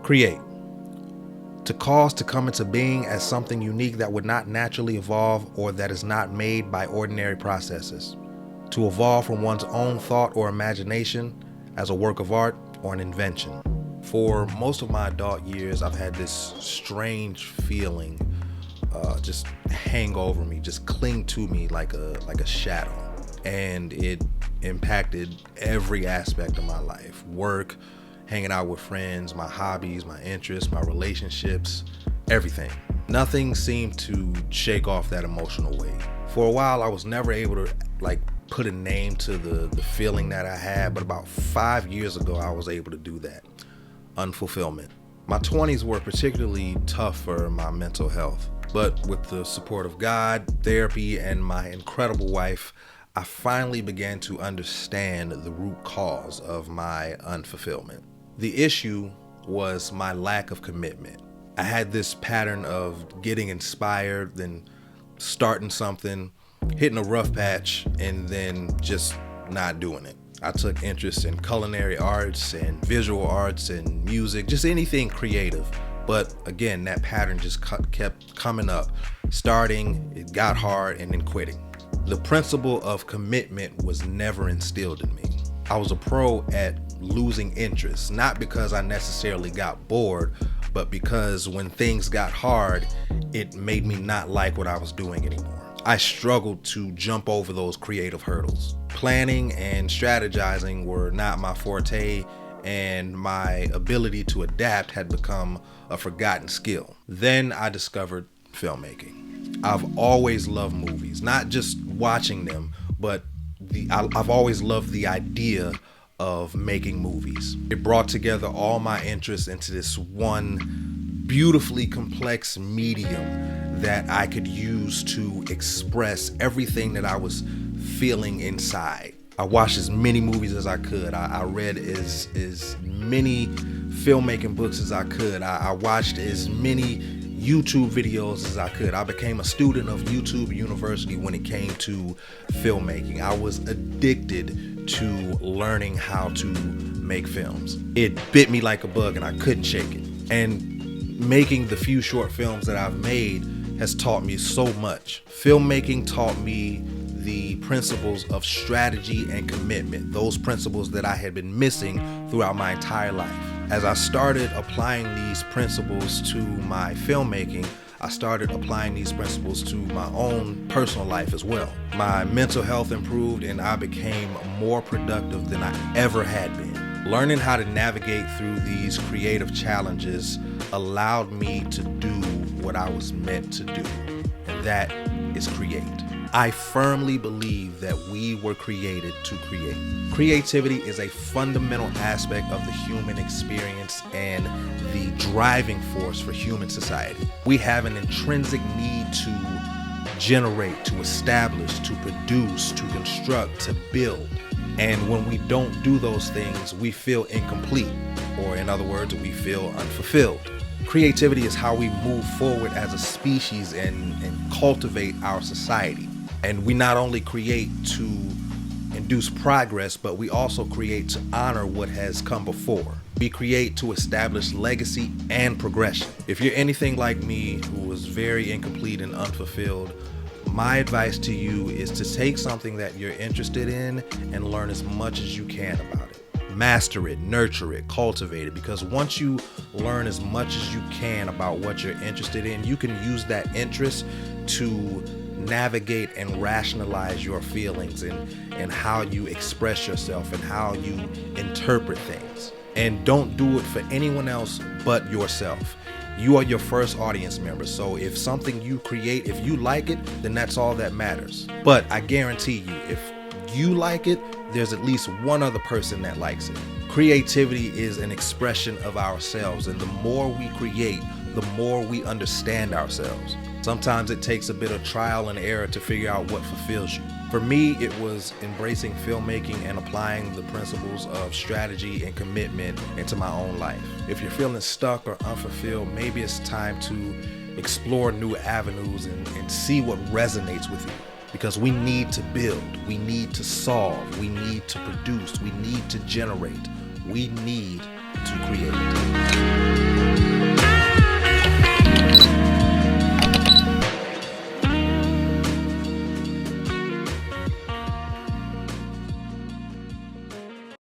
Create. To cause to come into being as something unique that would not naturally evolve or that is not made by ordinary processes. To evolve from one's own thought or imagination as a work of art or an invention. For most of my adult years, I've had this strange feeling just hang over me, just cling to me like a shadow. And it impacted every aspect of my life. Work, hanging out with friends, my hobbies, my interests, my relationships, everything. Nothing seemed to shake off that emotional weight. For a while, I was never able to put a name to the feeling that I had, but about 5 years ago, I was able to do that. Unfulfillment. My 20s were particularly tough for my mental health, but with the support of God, therapy, and my incredible wife, I finally began to understand the root cause of my unfulfillment. The issue was my lack of commitment. I had this pattern of getting inspired, then starting something, hitting a rough patch, and then just not doing it. I took interest in culinary arts and visual arts and music, just anything creative. But again, that pattern just kept coming up. Starting, it got hard, and then quitting. The principle of commitment was never instilled in me. I was a pro at losing interest, not because I necessarily got bored, but because when things got hard, it made me not like what I was doing anymore. I struggled to jump over those creative hurdles. Planning and strategizing were not my forte, and my ability to adapt had become a forgotten skill. Then I discovered filmmaking. I've always loved movies, not just watching them, but I've always loved the idea of making movies. It brought together all my interests into this one beautifully complex medium that I could use to express everything that I was feeling inside. I watched as many movies as I could. I read as many filmmaking books as I could. I watched as many YouTube videos as I could. I became a student of YouTube University when it came to filmmaking. I was addicted to learning how to make films. It bit me like a bug and I couldn't shake it. And making the few short films that I've made has taught me so much. Filmmaking taught me the principles of strategy and commitment, those principles that I had been missing throughout my entire life. As I started applying these principles to my filmmaking, I started applying these principles to my own personal life as well. My mental health improved and I became more productive than I ever had been. Learning how to navigate through these creative challenges allowed me to do what I was meant to do, and that is create. I firmly believe that we were created to create. Creativity is a fundamental aspect of the human experience and the driving force for human society. We have an intrinsic need to generate, to establish, to produce, to construct, to build. And when we don't do those things, we feel incomplete, or in other words, we feel unfulfilled. Creativity is how we move forward as a species and cultivate our society. And we not only create to induce progress, but we also create to honor what has come before. We create to establish legacy and progression. If you're anything like me, who was very incomplete and unfulfilled, my advice to you is to take something that you're interested in and learn as much as you can about it. Master it, nurture it, cultivate it, because once you learn as much as you can about what you're interested in, you can use that interest to navigate and rationalize your feelings and how you express yourself and how you interpret things. And don't do it for anyone else but yourself. You are your first audience member, so if something you create, if you like it, then that's all that matters. But I guarantee you, if you like it, there's at least one other person that likes it. Creativity is an expression of ourselves, and the more we create, the more we understand ourselves. Sometimes it takes a bit of trial and error to figure out what fulfills you. For me, it was embracing filmmaking and applying the principles of strategy and commitment into my own life. If you're feeling stuck or unfulfilled, maybe it's time to explore new avenues and see what resonates with you. Because we need to build, we need to solve, we need to produce, we need to generate, we need to create.